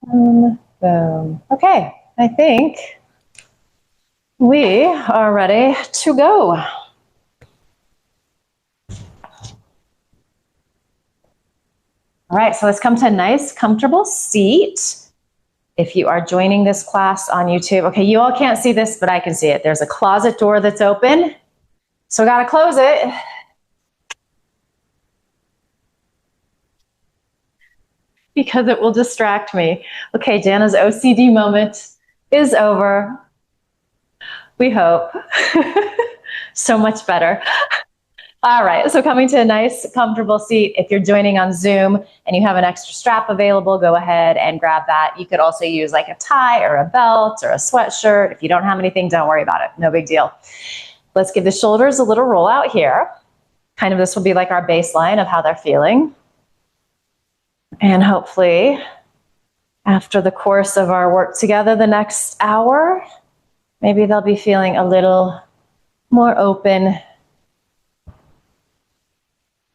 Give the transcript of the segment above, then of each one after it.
Boom. Okay, I think we are ready to go. All right, so let's come to a nice, comfortable seat. If you are joining this class on YouTube, okay, you all can't see this, but I can see it. There's a closet door that's open, so I gotta close it. Because it will distract me. Okay, Jana's OCD moment is over. We hope. So much better. All right, so coming to a nice, comfortable seat. If you're joining on Zoom and you have an extra strap available, go ahead and grab that. You could also use like a tie or a belt or a sweatshirt. If you don't have anything, don't worry about it. No big deal. Let's give the shoulders a little roll out here. Kind of this will be like our baseline of how they're feeling. And hopefully, after the course of our work together the next hour, maybe they'll be feeling a little more open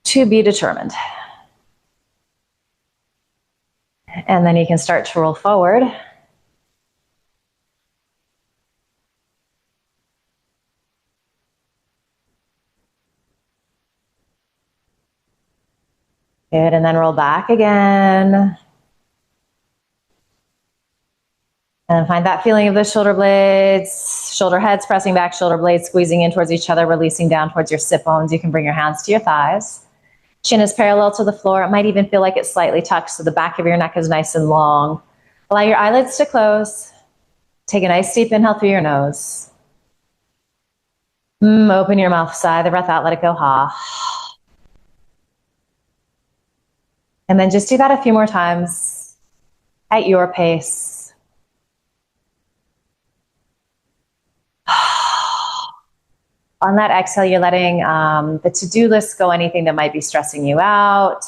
to be determined. And then you can start to roll forward. Good, and then roll back again. And find that feeling of the shoulder blades, shoulder heads pressing back, shoulder blades squeezing in towards each other, releasing down towards your sit bones. You can bring your hands to your thighs. Chin is parallel to the floor. It might even feel like it's slightly tucked, so the back of your neck is nice and long. Allow your eyelids to close. Take a nice deep inhale through your nose. Open your mouth, sigh the breath out, let it go, ha. And then just do that a few more times at your pace. On that exhale, you're letting the to-do list go, anything that might be stressing you out.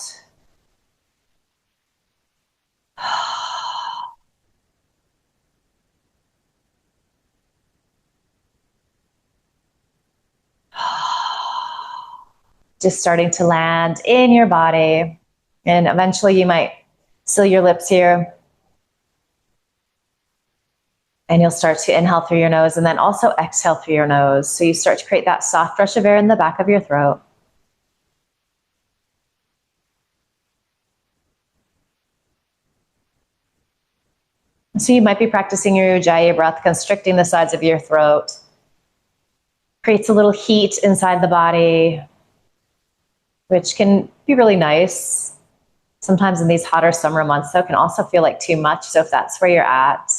Just starting to land in your body. And eventually you might seal your lips here. And you'll start to inhale through your nose and then also exhale through your nose. So you start to create that soft rush of air in the back of your throat. So you might be practicing your Ujjayi breath, constricting the sides of your throat. Creates a little heat inside the body, which can be really nice. Sometimes in these hotter summer months, though, it can also feel like too much. So if that's where you're at,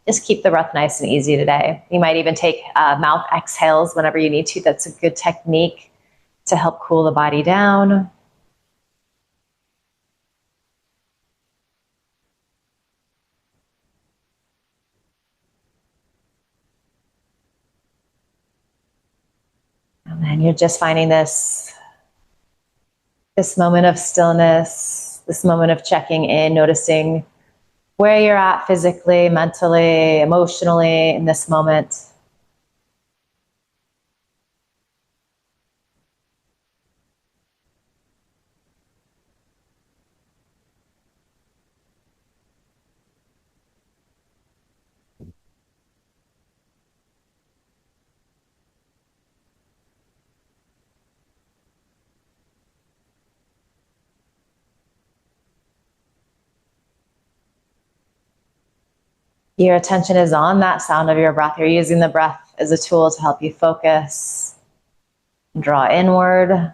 just keep the breath nice and easy today. You might even take mouth exhales whenever you need to. That's a good technique to help cool the body down. And then you're just finding this moment of stillness, this moment of checking in, noticing where you're at physically, mentally, emotionally in this moment. Your attention is on that sound of your breath. You're using the breath as a tool to help you focus and draw inward.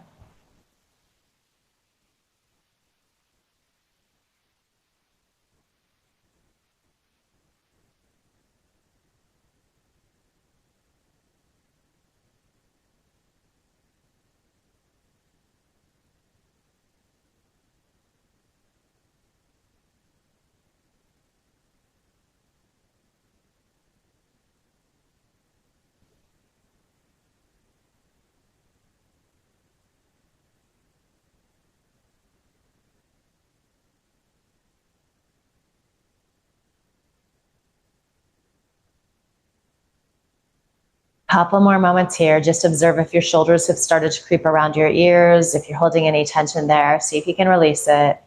Couple more moments here. Just observe if your shoulders have started to creep around your ears, if you're holding any tension there. See if you can release it.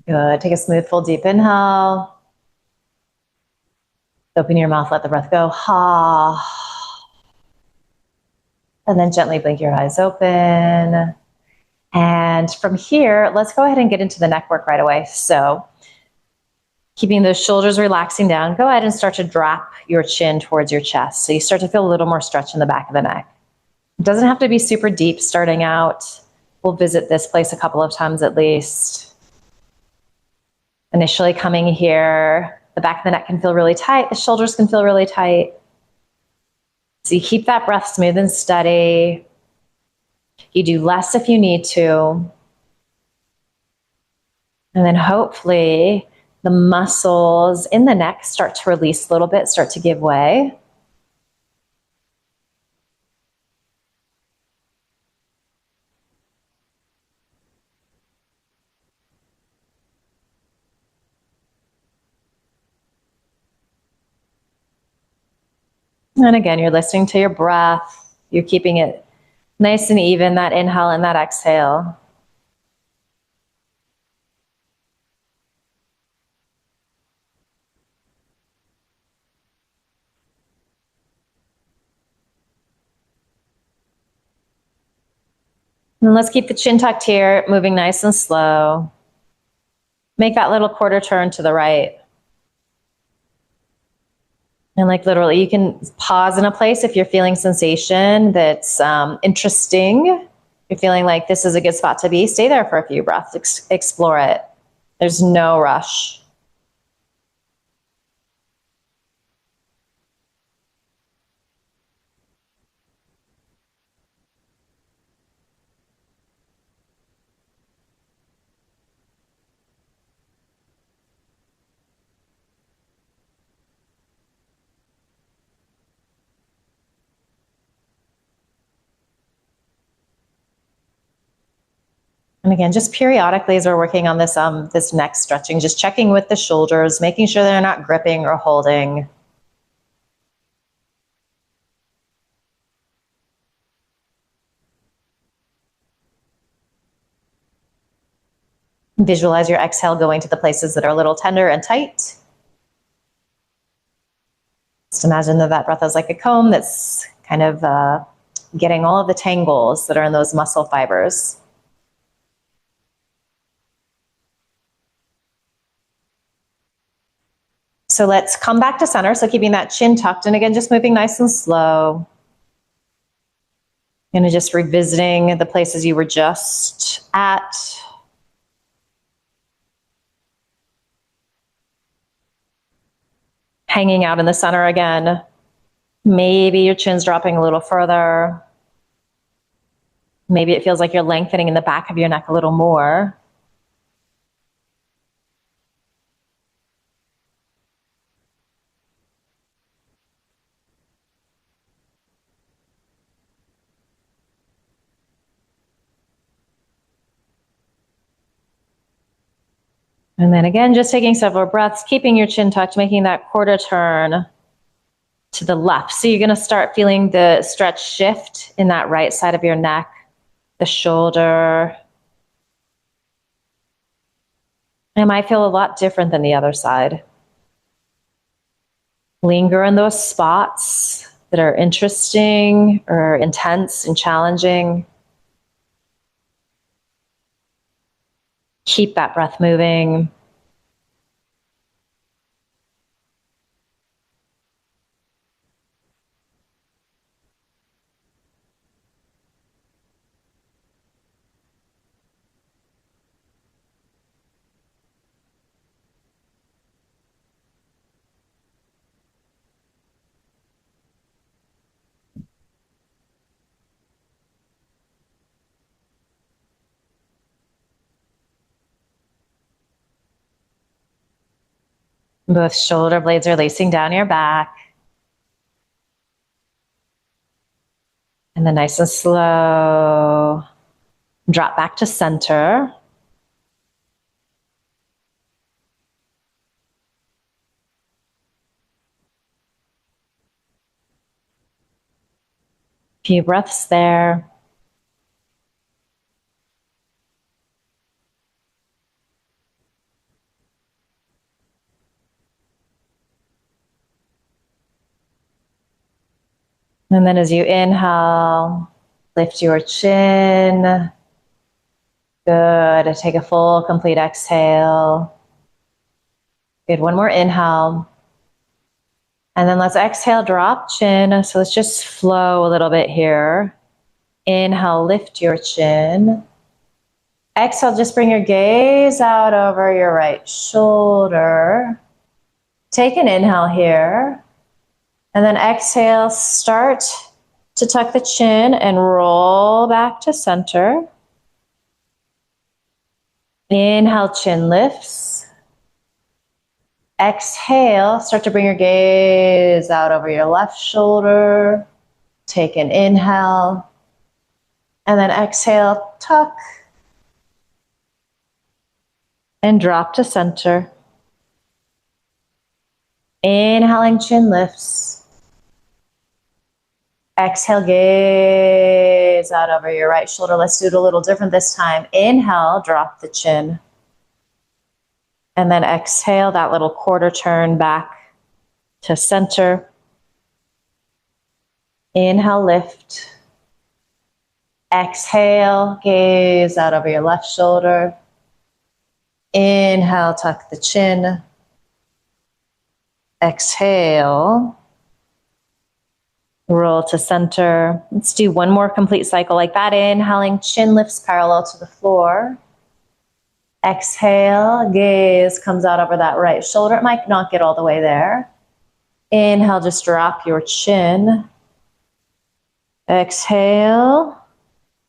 Good. Take a smooth, full, deep inhale. Open your mouth, let the breath go. Ha. And then gently blink your eyes open. And from here, let's go ahead and get into the neck work right away. So keeping those shoulders relaxing down, go ahead and start to drop your chin towards your chest. So you start to feel a little more stretch in the back of the neck. It doesn't have to be super deep starting out. We'll visit this place a couple of times at least. Initially coming here, the back of the neck can feel really tight, the shoulders can feel really tight. So you keep that breath smooth and steady. You do less if you need to. And then hopefully the muscles in the neck start to release a little bit, start to give way. And again, you're listening to your breath. You're keeping it nice and even, that inhale and that exhale. And let's keep the chin tucked here, moving nice and slow. Make that little quarter turn to the right. And like literally, you can pause in a place if you're feeling sensation that's interesting. You're feeling like this is a good spot to be. Stay there for a few breaths. Explore it. There's no rush. And again, just periodically as we're working on this, this neck stretching, just checking with the shoulders, making sure they're not gripping or holding. Visualize your exhale going to the places that are a little tender and tight. Just imagine that breath is like a comb that's kind of getting all of the tangles that are in those muscle fibers. So let's come back to center. So keeping that chin tucked, and again, just moving nice and slow. And just revisiting the places you were just at. Hanging out in the center again. Maybe your chin's dropping a little further. Maybe it feels like you're lengthening in the back of your neck a little more. And then again, just taking several breaths, keeping your chin tucked, making that quarter turn to the left. So you're going to start feeling the stretch shift in that right side of your neck, the shoulder. It might feel a lot different than the other side. Linger in those spots that are interesting or intense and challenging. Keep that breath moving. Both shoulder blades are lacing down your back. And then nice and slow, drop back to center. Few breaths there. And then as you inhale, lift your chin. Good. Take a full, complete exhale. Good. One more inhale. And then let's exhale, drop chin. So let's just flow a little bit here. Inhale, lift your chin. Exhale, just bring your gaze out over your right shoulder. Take an inhale here. And then exhale, start to tuck the chin and roll back to center. Inhale, chin lifts. Exhale, start to bring your gaze out over your left shoulder. Take an inhale. And then exhale, tuck. And drop to center. Inhaling, chin lifts. Exhale, gaze out over your right shoulder. Let's do it a little different this time. Inhale, drop the chin. And then exhale, that little quarter turn back to center. Inhale, lift. Exhale, gaze out over your left shoulder. Inhale, tuck the chin. Exhale, roll to center. Let's do one more complete cycle like that. Inhaling, chin lifts parallel to the floor. Exhale, gaze comes out over that right shoulder. It might not get all the way there. Inhale, just drop your chin. Exhale,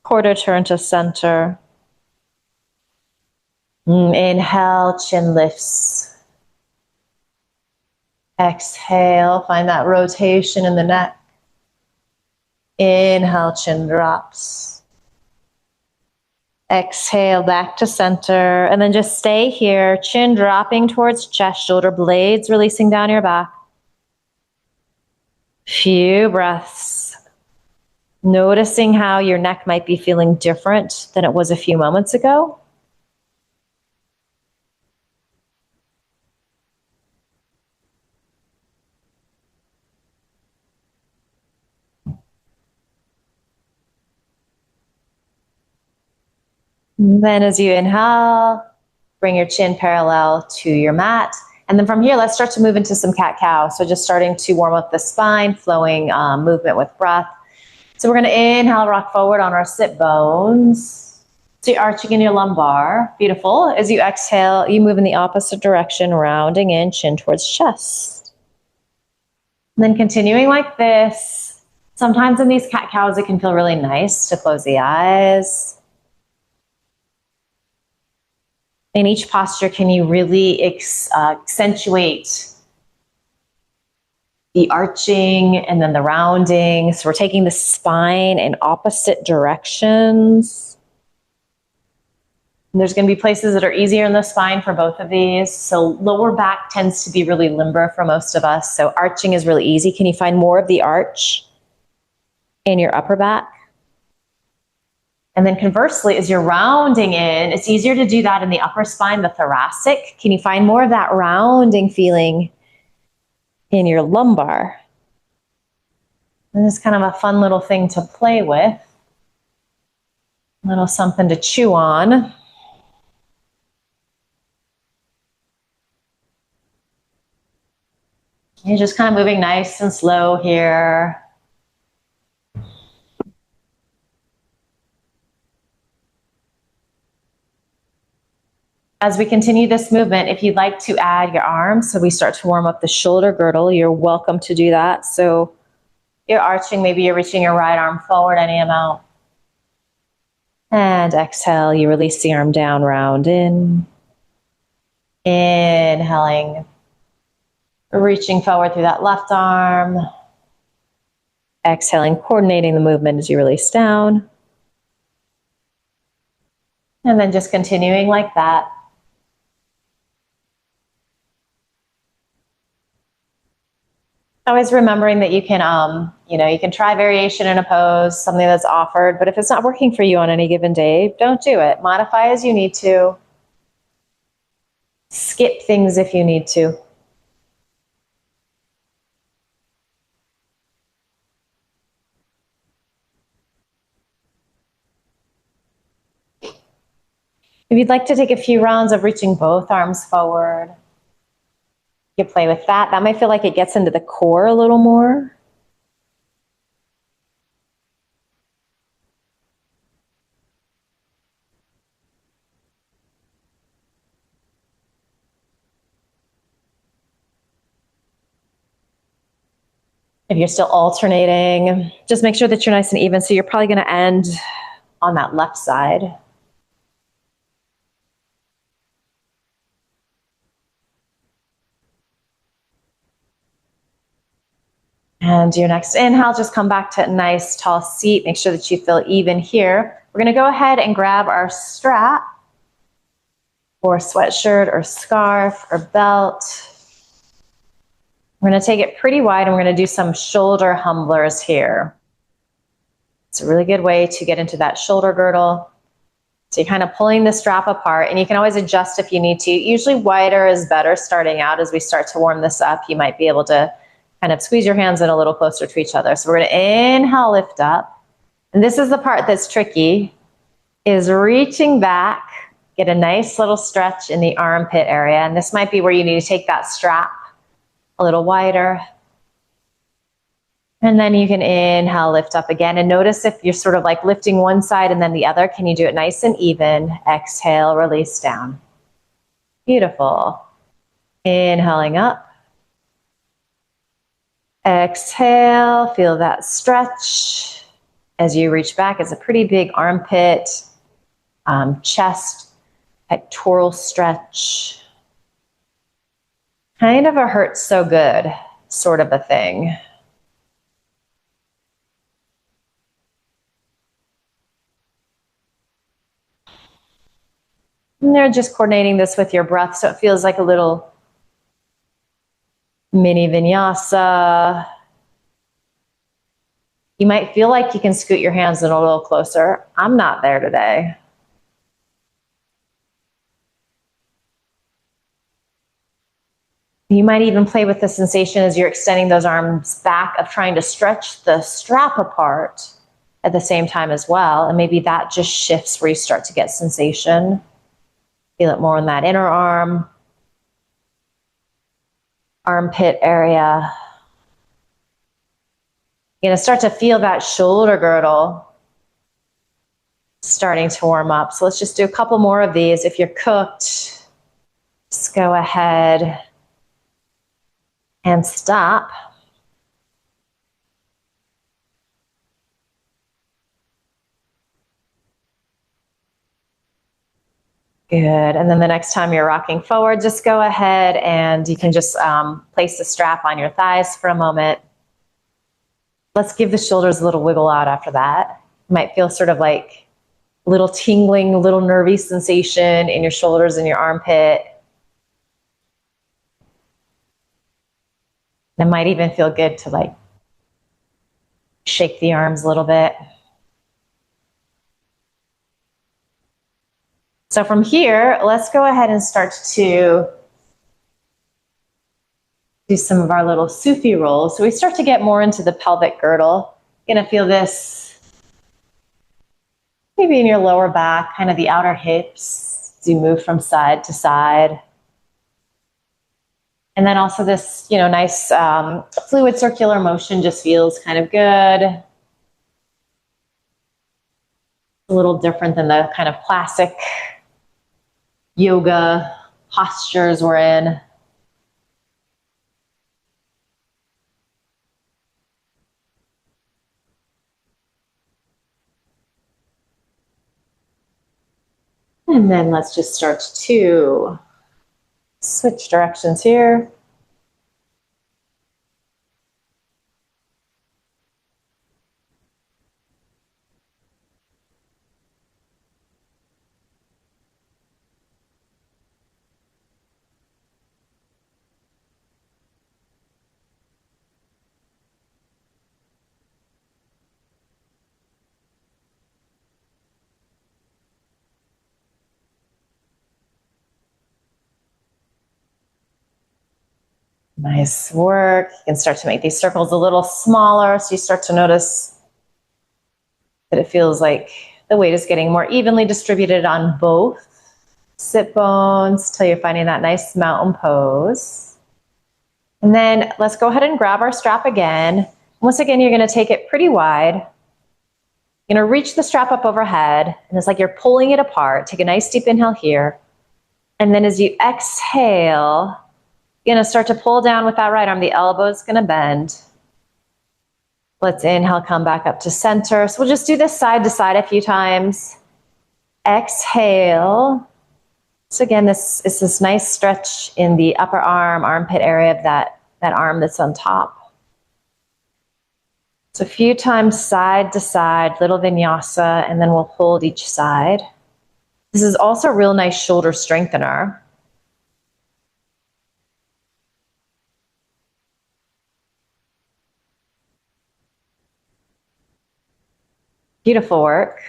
quarter turn to center. Inhale, chin lifts. Exhale, find that rotation in the neck. Inhale, chin drops. Exhale, back to center. And then just stay here, chin dropping towards chest, shoulder blades releasing down your back. Few breaths. Noticing how your neck might be feeling different than it was a few moments ago. And then as you inhale, bring your chin parallel to your mat. And then from here, let's start to move into some cat-cow. So just starting to warm up the spine, flowing movement with breath. So we're going to inhale, rock forward on our sit bones. So you're arching in your lumbar. Beautiful. As you exhale, you move in the opposite direction, rounding in, chin towards chest. And then continuing like this. Sometimes in these cat-cows, it can feel really nice to close the eyes. In each posture, can you really accentuate the arching and then the rounding? So we're taking the spine in opposite directions. And there's going to be places that are easier in the spine for both of these. So lower back tends to be really limber for most of us. So arching is really easy. Can you find more of the arch in your upper back? And then conversely, as you're rounding in, it's easier to do that in the upper spine, the thoracic. Can you find more of that rounding feeling in your lumbar? And it's kind of a fun little thing to play with. A little something to chew on. You're just kind of moving nice and slow here. As we continue this movement, if you'd like to add your arms, so we start to warm up the shoulder girdle, you're welcome to do that. So you're arching, maybe you're reaching your right arm forward any amount. And exhale, you release the arm down, round in. Inhaling, reaching forward through that left arm. Exhaling, coordinating the movement as you release down. And then just continuing like that. Always remembering that you can, you can try variation in a pose, something that's offered, but if it's not working for you on any given day, don't do it. Modify as you need to. Skip things if you need to. If you'd like to take a few rounds of reaching both arms forward, you can play with that. That might feel like it gets into the core a little more. If you're still alternating, just make sure that you're nice and even. So you're probably going to end on that left side. And your next inhale, just come back to a nice tall seat. Make sure that you feel even here. We're going to go ahead and grab our strap or sweatshirt or scarf or belt. We're going to take it pretty wide and we're going to do some shoulder humblers here. It's a really good way to get into that shoulder girdle. So you're kind of pulling the strap apart, and you can always adjust if you need to. Usually wider is better starting out. As we start to warm this up, you might be able to kind of squeeze your hands in a little closer to each other. So we're going to inhale, lift up. And this is the part that's tricky, is reaching back, get a nice little stretch in the armpit area. And this might be where you need to take that strap a little wider. And then you can inhale, lift up again. And notice if you're sort of like lifting one side and then the other, can you do it nice and even? Exhale, release down. Beautiful. Inhaling up. Exhale, feel that stretch as you reach back. It's a pretty big armpit, chest, pectoral stretch. Kind of a hurts so good sort of a thing. And they're just coordinating this with your breath so it feels like a little mini vinyasa. You might feel like you can scoot your hands in a little closer. I'm not there today. You might even play with the sensation as you're extending those arms back of trying to stretch the strap apart at the same time as well. And maybe that just shifts where you start to get sensation. Feel it more in that inner arm, armpit area. You're going to start to feel that shoulder girdle starting to warm up. So let's just do a couple more of these. If you're cooked, just go ahead and stop. Good. And then the next time you're rocking forward, just go ahead and you can just place the strap on your thighs for a moment. Let's give the shoulders a little wiggle out after that. You might feel sort of like a little tingling, a little nervy sensation in your shoulders and your armpit. It might even feel good to like shake the arms a little bit. So from here, let's go ahead and start to do some of our little Sufi rolls. So we start to get more into the pelvic girdle. You're gonna feel this maybe in your lower back, kind of the outer hips as you move from side to side. And then also this, nice fluid circular motion just feels kind of good. A little different than the kind of classic yoga postures we're in. And then let's just start to switch directions here. Nice work. You can start to make these circles a little smaller so you start to notice that it feels like the weight is getting more evenly distributed on both sit bones till you're finding that nice mountain pose. And then let's go ahead and grab our strap again. Once again, you're going to take it pretty wide. You're going to reach the strap up overhead, and it's like you're pulling it apart. Take a nice deep inhale here. And then as you exhale, you're going to start to pull down with that right arm. The elbow is going to bend. Let's inhale, come back up to center. So we'll just do this side to side a few times. Exhale. So again, this is this nice stretch in the upper arm, armpit area of that arm that's on top. So a few times side to side, little vinyasa, and then we'll hold each side. This is also a real nice shoulder strengthener. Beautiful work.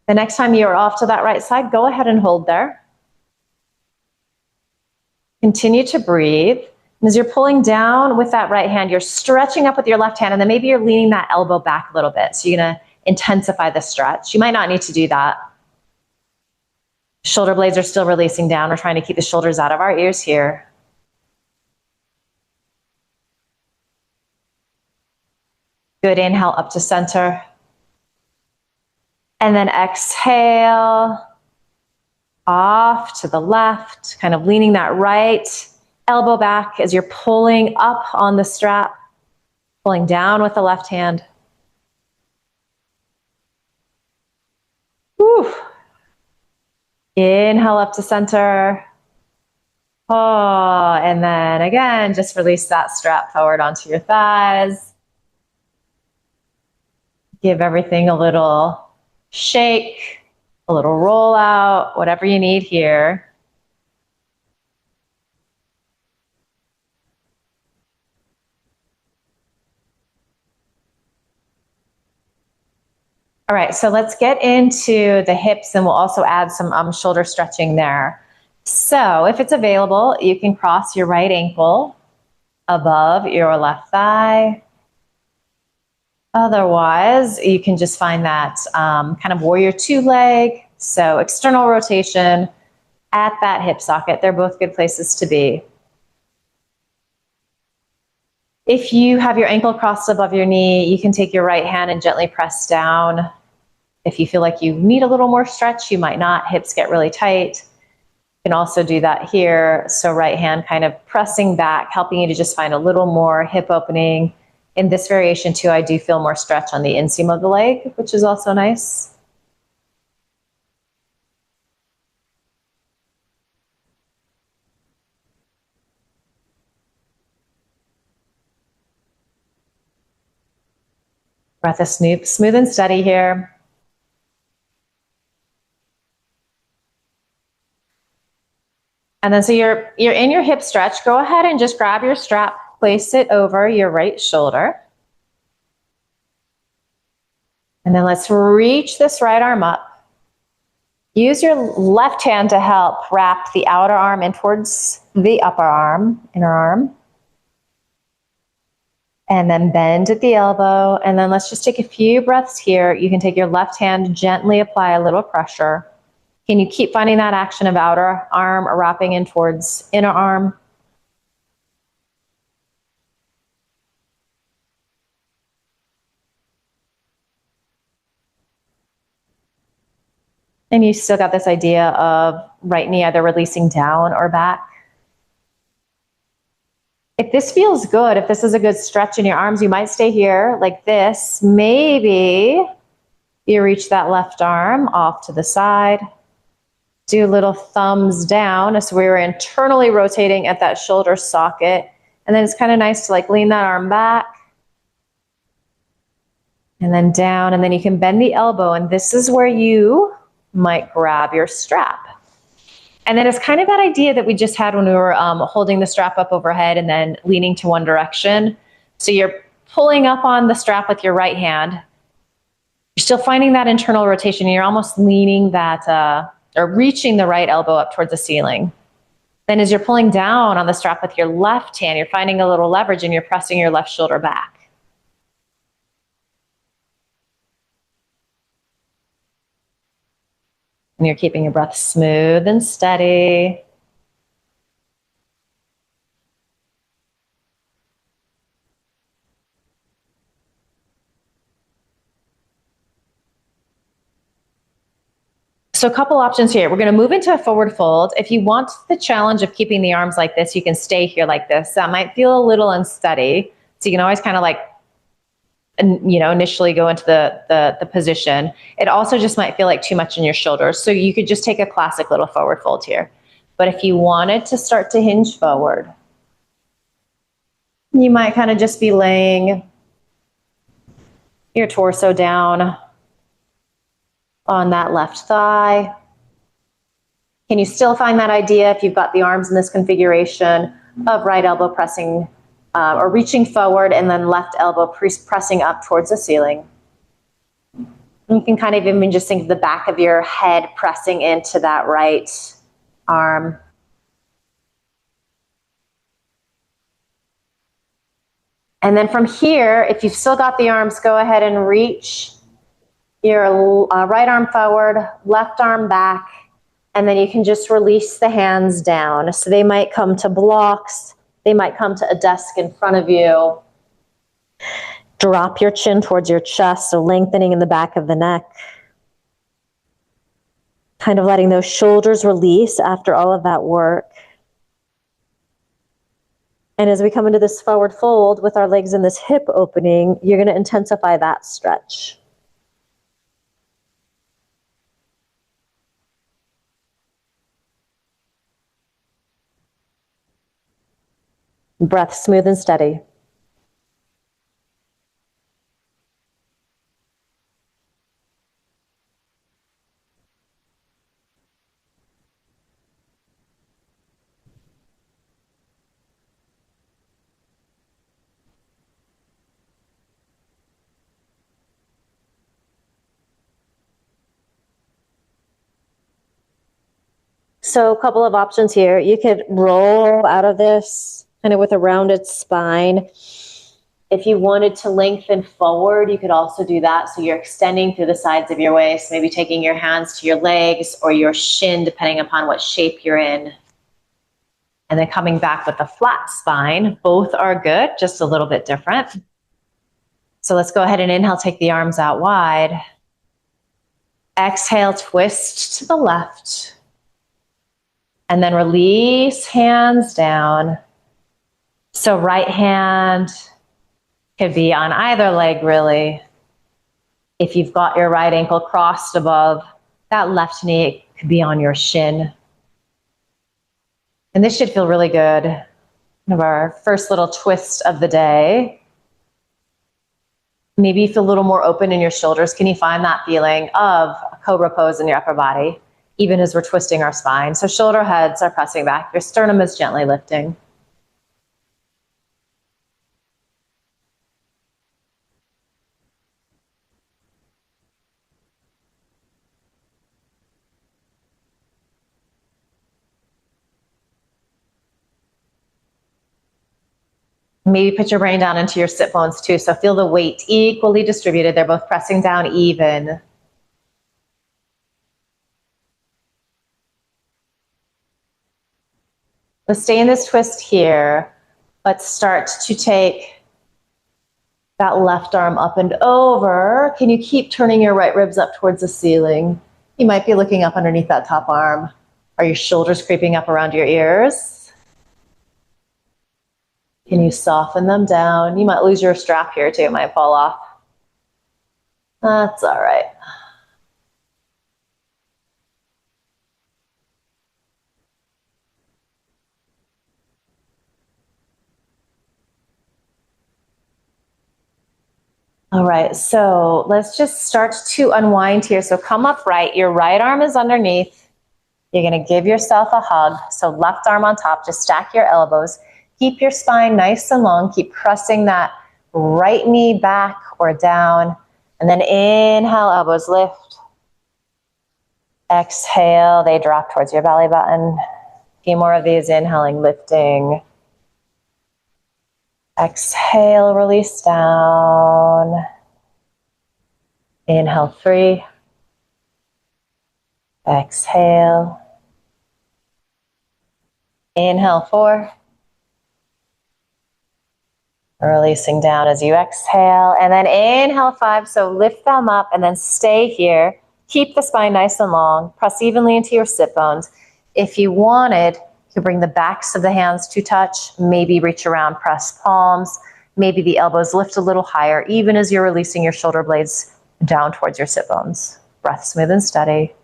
The next time you're off to that right side, go ahead and hold there. Continue to breathe. And as you're pulling down with that right hand, you're stretching up with your left hand, and then maybe you're leaning that elbow back a little bit. So you're going to intensify the stretch. You might not need to do that. Shoulder blades are still releasing down. We're trying to keep the shoulders out of our ears here. Good, inhale up to center. And then exhale, off to the left, kind of leaning that right elbow back as you're pulling up on the strap, pulling down with the left hand. Whew. Inhale up to center. Oh, and then again, just release that strap forward onto your thighs. Give everything a little shake, a little roll out, whatever you need here. All right, so let's get into the hips, and we'll also add some shoulder stretching there. So if it's available, you can cross your right ankle above your left thigh. Otherwise, you can just find that kind of warrior two leg. So external rotation at that hip socket. They're both good places to be. If you have your ankle crossed above your knee, you can take your right hand and gently press down. If you feel like you need a little more stretch, you might not. Hips get really tight. You can also do that here. So right hand kind of pressing back, helping you to just find a little more hip opening. In this variation too, I do feel more stretch on the inseam of the leg, which is also nice. Breath is smooth and steady here. And then so you're in your hip stretch. Go ahead and just grab your strap, place it over your right shoulder. And then let's reach this right arm up. Use your left hand to help wrap the outer arm in towards the upper arm, inner arm. And then bend at the elbow. And then let's just take a few breaths here. You can take your left hand, gently apply a little pressure. Can you keep finding that action of outer arm wrapping in towards inner arm? And you still got this idea of right knee either releasing down or back. If this feels good, if this is a good stretch in your arms, you might stay here like this. Maybe you reach that left arm off to the side. Do little thumbs down as we were internally rotating at that shoulder socket. And then it's kind of nice to like lean that arm back. And then down, and then you can bend the elbow. And this is where you might grab your strap. And then it's kind of that idea that we just had when we were holding the strap up overhead and then leaning to one direction. So you're pulling up on the strap with your right hand. You're still finding that internal rotation. You're almost leaning that or reaching the right elbow up towards the ceiling. Then as you're pulling down on the strap with your left hand, you're finding a little leverage and you're pressing your left shoulder back. And you're keeping your breath smooth and steady. So a couple options here. We're going to move into a forward fold. If you want the challenge of keeping the arms like this, you can stay here like this. That might feel a little unsteady. So you can always kind of like, initially go into the position. It also just might feel like too much in your shoulders. So you could just take a classic little forward fold here. But if you wanted to start to hinge forward, you might kind of just be laying your torso down on that left thigh. Can you still find that idea if you've got the arms in this configuration of right elbow pressing or reaching forward and then left elbow pressing up towards the ceiling? You can kind of even just think of the back of your head pressing into that right arm. And then from here, if you've still got the arms, go ahead and reach your right arm forward, left arm back, and then you can just release the hands down. So they might come to blocks, they might come to a desk in front of you. Drop your chin towards your chest, so lengthening in the back of the neck. Kind of letting those shoulders release after all of that work. And as we come into this forward fold with our legs in this hip opening, you're going to intensify that stretch. Breath smooth and steady. So a couple of options here. You could roll out of this kind of with a rounded spine. If you wanted to lengthen forward, you could also do that. So you're extending through the sides of your waist, maybe taking your hands to your legs or your shin, depending upon what shape you're in. And then coming back with a flat spine. Both are good, just a little bit different. So let's go ahead and inhale, take the arms out wide. Exhale, twist to the left. And then release, hands down. So right hand could be on either leg, really. If you've got your right ankle crossed above, that left knee could be on your shin. And this should feel really good. Kind of our first little twist of the day. Maybe you feel a little more open in your shoulders. Can you find that feeling of a cobra pose in your upper body, even as we're twisting our spine? So shoulder heads are pressing back. Your sternum is gently lifting. Maybe put your brain down into your sit bones too. So feel the weight equally distributed. They're both pressing down even. Let's stay in this twist here. Let's start to take that left arm up and over. Can you keep turning your right ribs up towards the ceiling? You might be looking up underneath that top arm. Are your shoulders creeping up around your ears? Can you soften them down? You might lose your strap here too. It might fall off. That's all right. All right, so let's just start to unwind here. So come upright, your right arm is underneath. You're gonna give yourself a hug. So left arm on top, just stack your elbows. Keep your spine nice and long. Keep pressing that right knee back or down. And then inhale, elbows lift. Exhale, they drop towards your belly button. few more of these. Inhaling, lifting. Exhale, release down. Inhale, 3. Exhale. Inhale, 4. Releasing down as you exhale. And then inhale, 5. So lift them up and then stay here. Keep the spine nice and long. Press evenly into your sit bones. If you wanted, you could bring the backs of the hands to touch. Maybe reach around, press palms. Maybe the elbows lift a little higher, even as you're releasing your shoulder blades down towards your sit bones. Breath smooth and steady.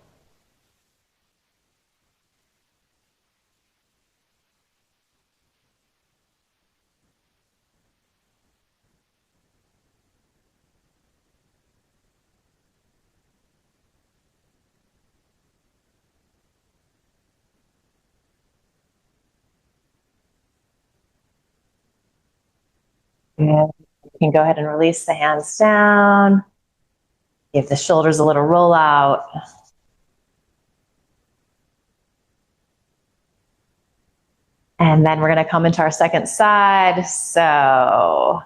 And you can go ahead and release the hands down. Give the shoulders a little roll out. And then we're going to come into our second side. So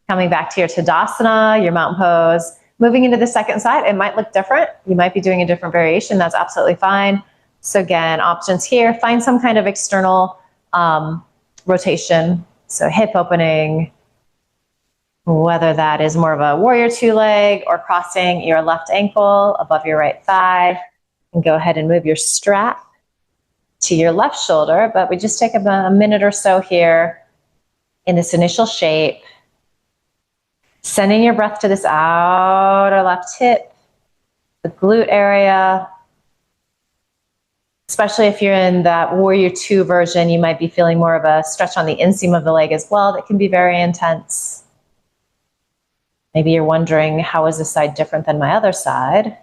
coming back to your Tadasana, your mountain pose, moving into the second side, it might look different. You might be doing a different variation. That's absolutely fine. So again, options here, find some kind of external rotation. So hip opening, whether that is more of a warrior 2 leg or crossing your left ankle above your right thigh. And go ahead and move your strap to your left shoulder, but we just take a minute or so here in this initial shape. Sending your breath to this outer left hip, the glute area. Especially if you're in that warrior 2 version, you might be feeling more of a stretch on the inseam of the leg as well. That can be very intense. Maybe you're wondering, how is this side different than my other side?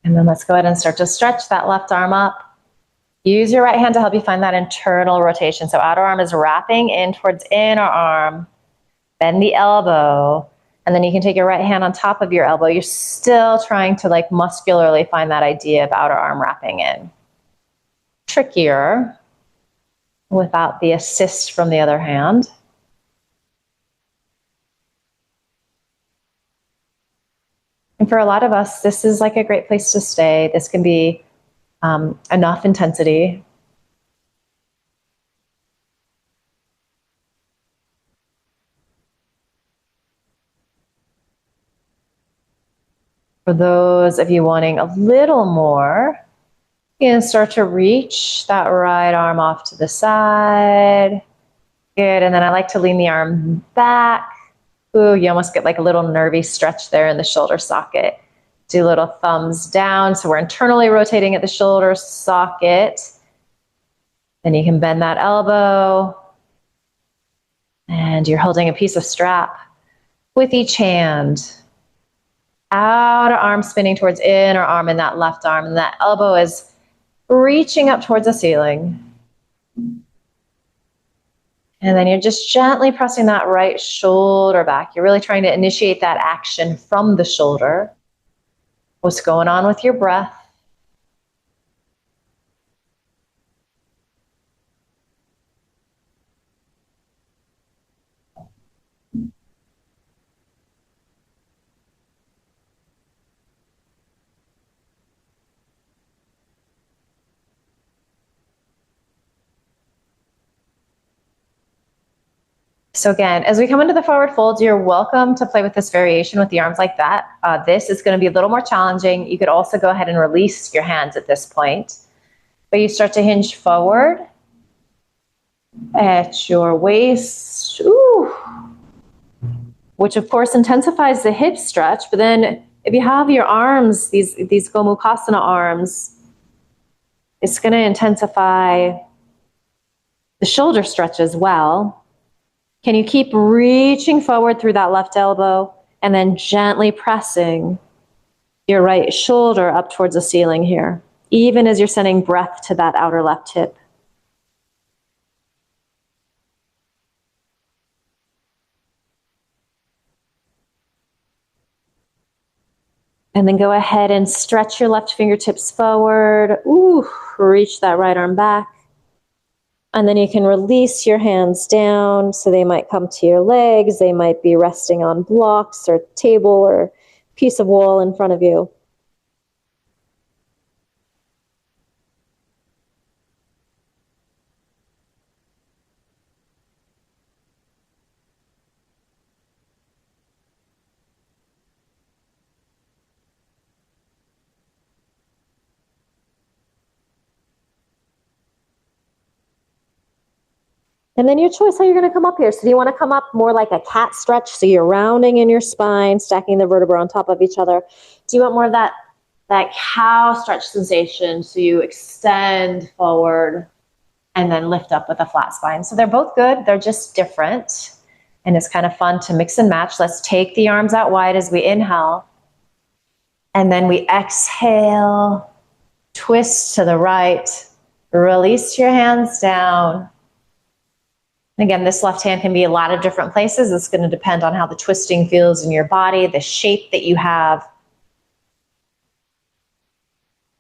And then let's go ahead and start to stretch that left arm up. Use your right hand to help you find that internal rotation. So outer arm is wrapping in towards inner arm. Bend the elbow. And then you can take your right hand on top of your elbow. You're still trying to like muscularly find that idea of outer arm wrapping in. Trickier without the assist from the other hand. And for a lot of us, this is like a great place to stay. This can be enough intensity. For those of you wanting a little more, you can start to reach that right arm off to the side. Good, and then I like to lean the arm back. Ooh, you almost get like a little nervy stretch there in the shoulder socket. Do little thumbs down. So we're internally rotating at the shoulder socket. Then you can bend that elbow. And you're holding a piece of strap with each hand. Outer arm spinning towards inner arm in that left arm. And that elbow is reaching up towards the ceiling. And then you're just gently pressing that right shoulder back. You're really trying to initiate that action from the shoulder. What's going on with your breath? So again, as we come into the forward fold, you're welcome to play with this variation with the arms like that. This is going to be a little more challenging. You could also go ahead and release your hands at this point. But you start to hinge forward at your waist, ooh, which of course intensifies the hip stretch. But then if you have your arms, these Gomukhasana arms, it's going to intensify The shoulder stretch as well. Can you keep reaching forward through that left elbow and then gently pressing your right shoulder up towards the ceiling here, even as you're sending breath to that outer left hip. And then go ahead and stretch your left fingertips forward. Ooh, reach that right arm back. And then you can release your hands down. So they might come to your legs. They might be resting on blocks or table or piece of wall in front of you. And then your choice how you're going to come up here. So do you want to come up more like a cat stretch? So you're rounding in your spine, stacking the vertebrae on top of each other. Do you want more of that cow stretch sensation? So you extend forward and then lift up with a flat spine. So they're both good. They're just different. And it's kind of fun to mix and match. Let's take the arms out wide as we inhale. And then we exhale, twist to the right, release your hands down. Again, this left hand can be a lot of different places. It's going to depend on how the twisting feels in your body, the shape that you have.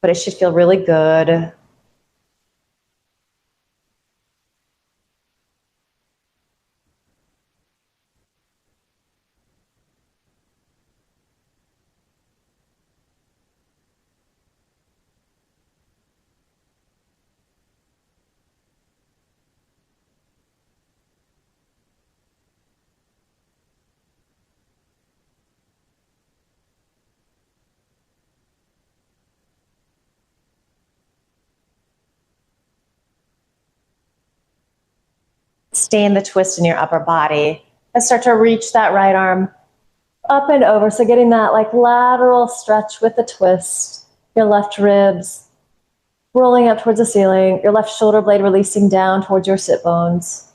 But it should feel really good. Stay in the twist in your upper body and start to reach that right arm up and over. So getting that lateral stretch with the twist. Your left ribs rolling up towards the ceiling. Your left shoulder blade releasing down towards your sit bones.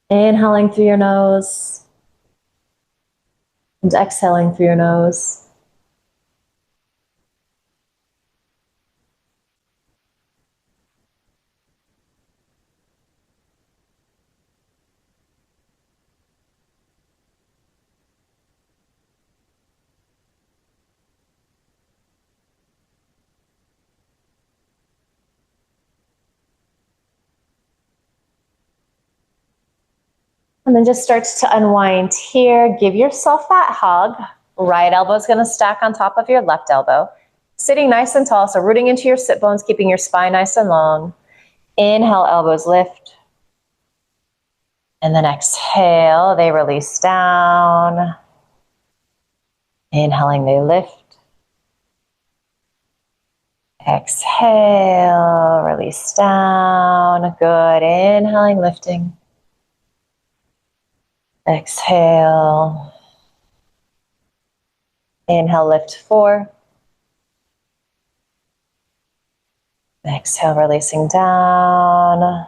Inhaling through your nose and exhaling through your nose. And then just starts to unwind here. Give yourself that hug. Right elbow is going to stack on top of your left elbow. Sitting nice and tall, so rooting into your sit bones, keeping your spine nice and long. Inhale, elbows lift. And then exhale, they release down. Inhaling, they lift. Exhale, release down. Good. Inhaling, lifting. Exhale. Inhale, lift 4. Exhale, releasing down.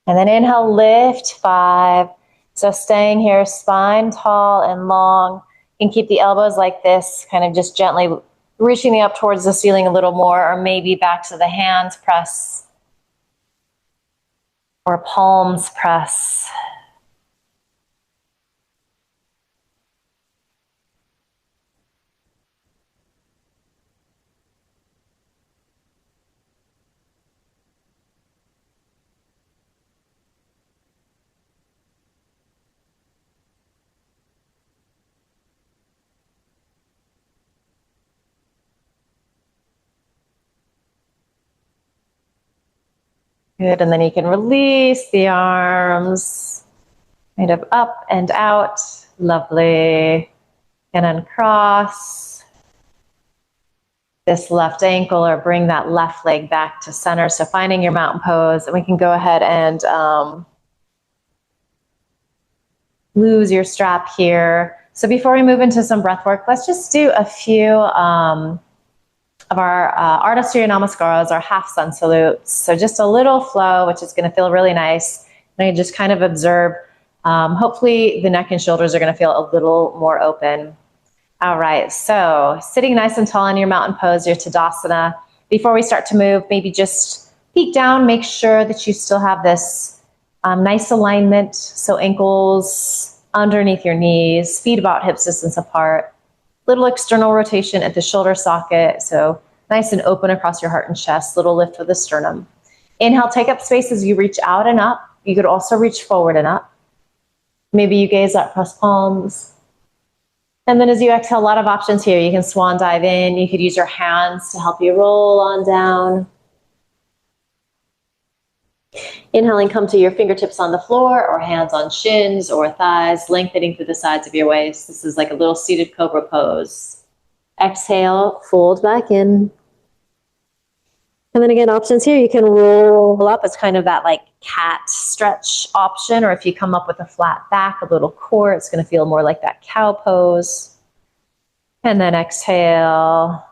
And then inhale, lift 5. So staying here, spine tall and long. You can keep the elbows like this, kind of just gently reaching up towards the ceiling a little more, or maybe back to the hands press, or palms press. Good, and then you can release the arms, kind of up and out. Lovely. And uncross this left ankle, or bring that left leg back to center. So finding your mountain pose, and we can go ahead and lose your strap here. So before we move into some breath work, let's just do a few of our Ardha Surya Namaskaras, our half sun salutes. So just a little flow, which is going to feel really nice. And you just kind of observe. Hopefully the neck and shoulders are going to feel a little more open. All right, so sitting nice and tall in your mountain pose, your Tadasana. Before we start to move, maybe just peek down, make sure that you still have this nice alignment. So ankles underneath your knees, feet about hip distance apart. Little external rotation at the shoulder socket, so nice and open across your heart and chest, little lift with the sternum. Inhale, take up space as you reach out and up. You could also reach forward and up. Maybe you gaze up, press palms. And then as you exhale, a lot of options here. You can swan dive in. You could use your hands to help you roll on down. Inhaling, come to your fingertips on the floor or hands on shins or thighs, lengthening through the sides of your waist. This is like a little seated cobra pose. Exhale, fold back in. And then again, options here, you can roll up. It's kind of that like cat stretch option, or if you come up with a flat back, a little core, it's going to feel more like that cow pose. And then exhale,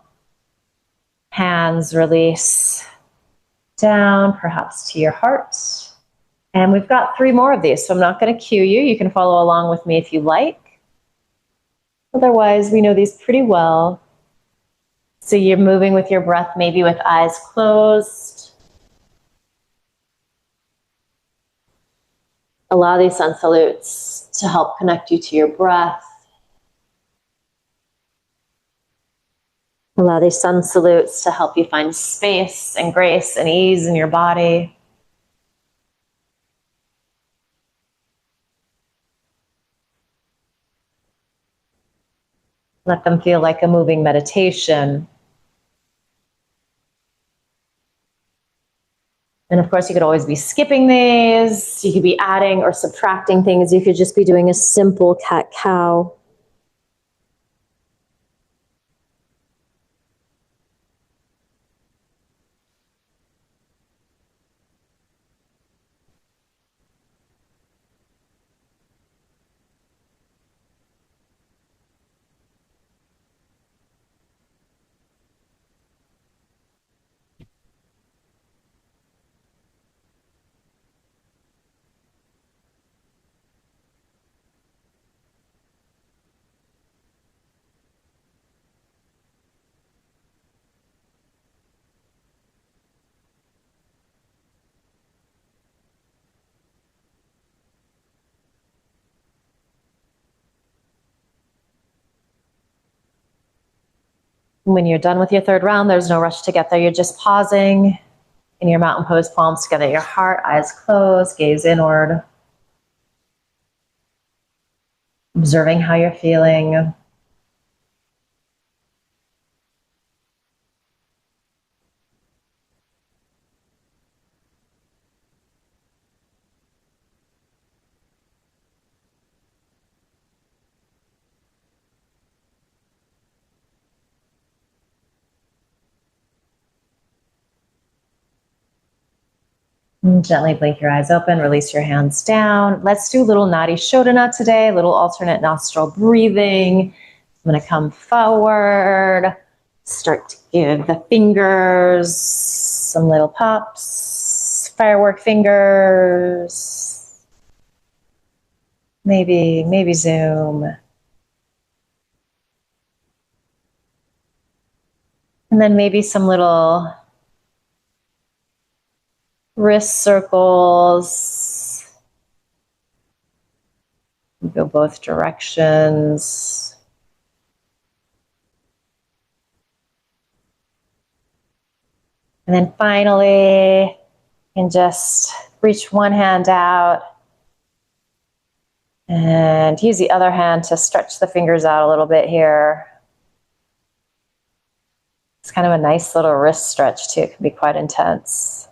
hands release down, perhaps to your heart. And we've got 3 more of these, so I'm not going to cue you. You can follow along with me if you like. Otherwise, we know these pretty well. So you're moving with your breath, maybe with eyes closed. Allow these sun salutes to help connect you to your breath. Allow these sun salutes to help you find space and grace and ease in your body. Let them feel like a moving meditation. And of course, you could always be skipping these. You could be adding or subtracting things. You could just be doing a simple cat-cow. When you're done with your 3rd round, there's no rush to get there. You're just pausing in your mountain pose, palms together, your heart, eyes closed, gaze inward. Observing how you're feeling. And gently blink your eyes open, release your hands down. Let's do a little nadi shodhana today, a little alternate nostril breathing. I'm going to come forward, start to give the fingers some little pops, firework fingers, maybe zoom. And then maybe some little wrist circles. Go both directions. And then finally, and just reach one hand out and use the other hand to stretch the fingers out a little bit here. It's kind of a nice little wrist stretch too. It can be quite intense.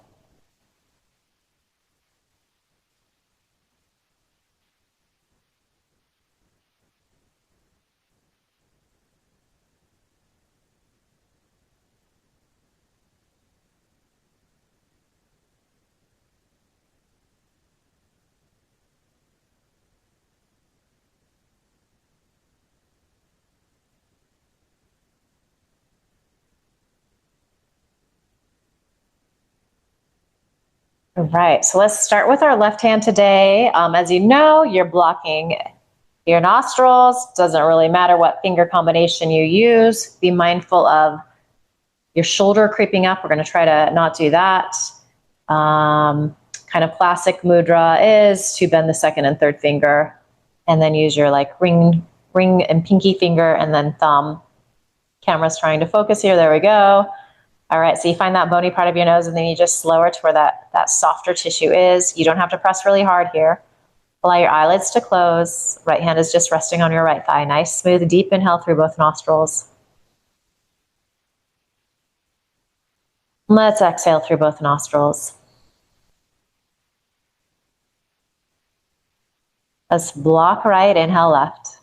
All right, so let's start with our left hand today. As you know, you're blocking your nostrils. Doesn't really matter what finger combination you use. Be mindful of your shoulder creeping up. We're going to try to not do that. Kind of classic mudra is to bend the second and third finger, and then use your like ring and pinky finger, and then thumb. Camera's trying to focus here. There we go. All right, so you find that bony part of your nose, and then you just lower to where that softer tissue is. You don't have to press really hard here. Allow your eyelids to close. Right hand is just resting on your right thigh. Nice, smooth, deep inhale through both nostrils. Let's exhale through both nostrils. Let's block right, inhale left.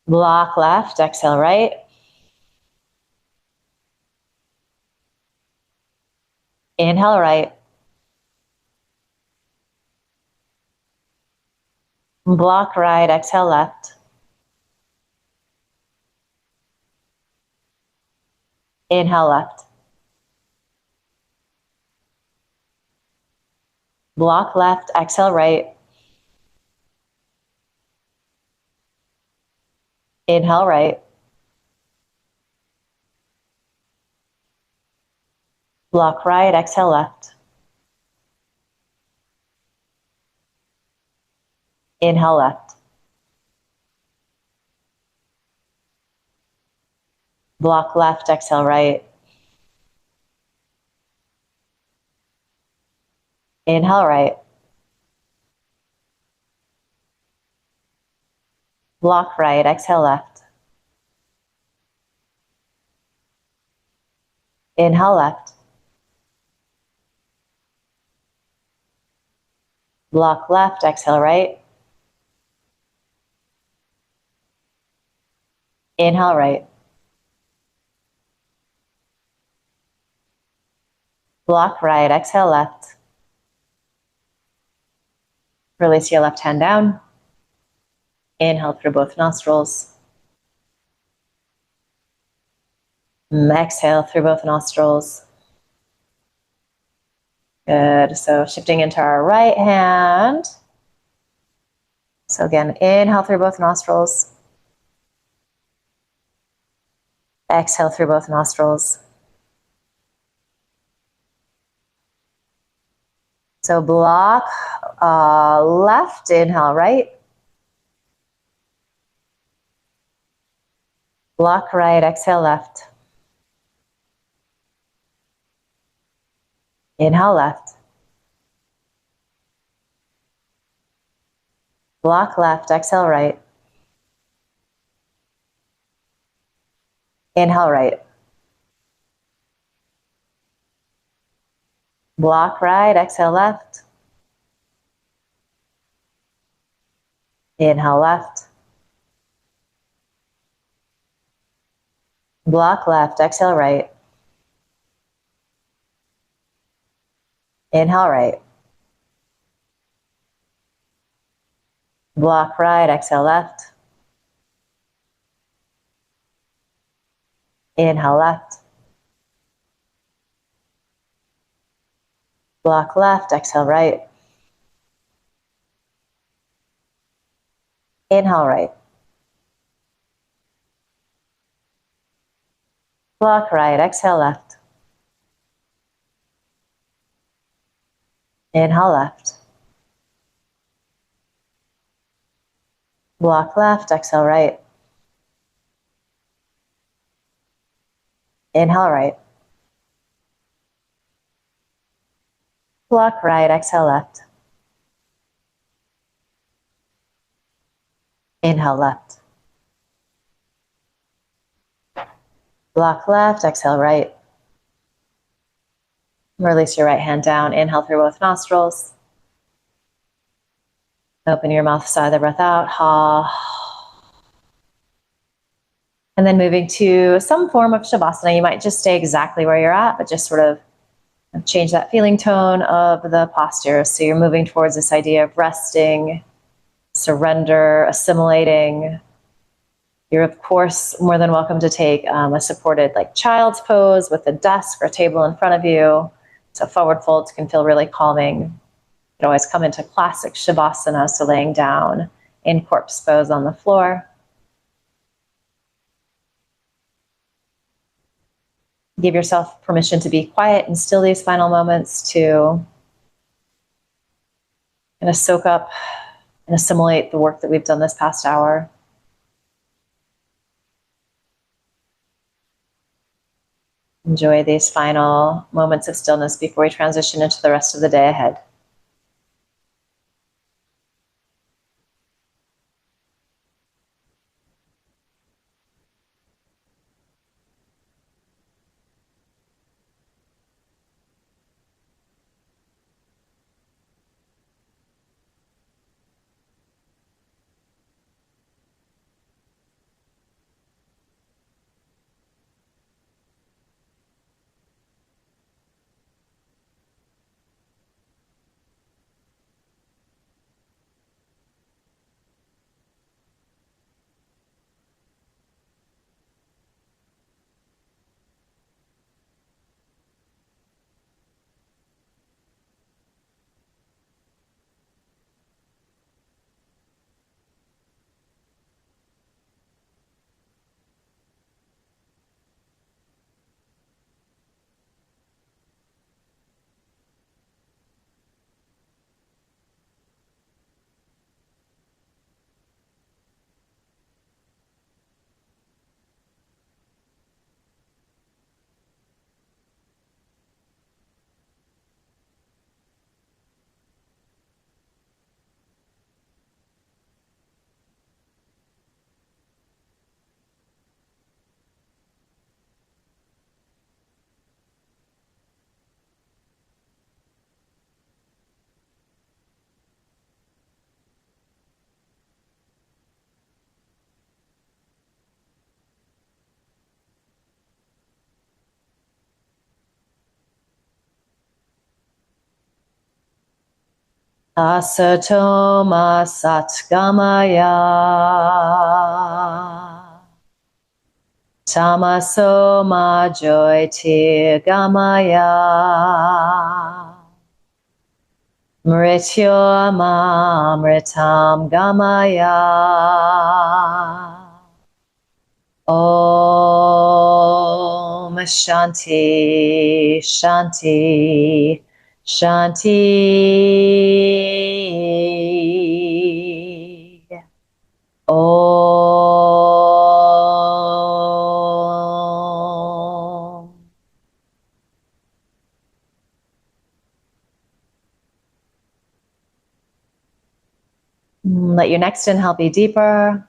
Block left, exhale right. Inhale right. Block right, exhale left. Inhale left. Block left, exhale right. Inhale right. Block right, exhale left. Inhale left. Block left, exhale right. Inhale right. Block right, exhale left. Inhale left. Block left, exhale right. Inhale right. Block right, exhale left. Release your left hand down. Inhale through both nostrils. Exhale through both nostrils. Good. So shifting into our right hand. So again, inhale through both nostrils. Exhale through both nostrils. So block left, inhale right. Block right, exhale left. Inhale left. Block left, exhale right. Inhale right. Block right, exhale left. Inhale left. Block left, exhale right. Inhale right. Block right, exhale left. Inhale left. Block left, exhale right. Inhale right. Block right, exhale left. Inhale left. Block left, exhale right. Inhale right. Block right, exhale left. Inhale left. Block left, exhale right. Release your right hand down. Inhale through both nostrils. Open your mouth, sigh the breath out. Ha. And then moving to some form of shavasana. You might just stay exactly where you're at, but just sort of change that feeling tone of the posture. So you're moving towards this idea of resting, surrender, assimilating. You're, of course, more than welcome to take a supported like child's pose with a desk or table in front of you. So forward folds can feel really calming. You can always come into classic shavasana, so laying down in corpse pose on the floor. Give yourself permission to be quiet and still these final moments to kind of soak up and assimilate the work that we've done this past hour. Enjoy these final moments of stillness before we transition into the rest of the day ahead. Asatoma satgamaya, tamasoma jyotirgamaya, mrityoma mritam gamaya. Om Shanti Shanti Shanti. Om. Let your next inhale be deeper.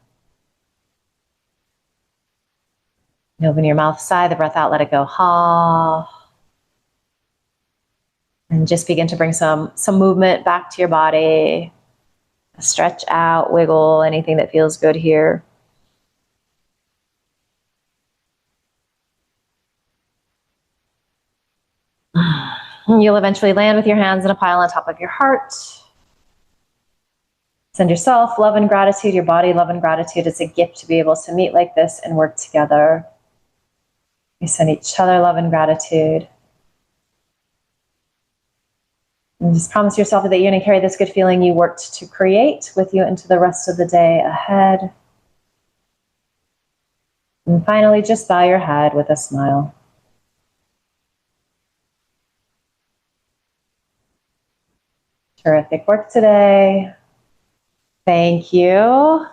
Open your mouth, sigh the breath out, let it go. Ha. And just begin to bring some movement back to your body. Stretch out, wiggle, anything that feels good here. You'll eventually land with your hands in a pile on top of your heart. Send yourself love and gratitude, your body love and gratitude. It's a gift to be able to meet like this and work together. We send each other love and gratitude. And just promise yourself that you're going to carry this good feeling you worked to create with you into the rest of the day ahead. And finally, just bow your head with a smile. Terrific work today. Thank you.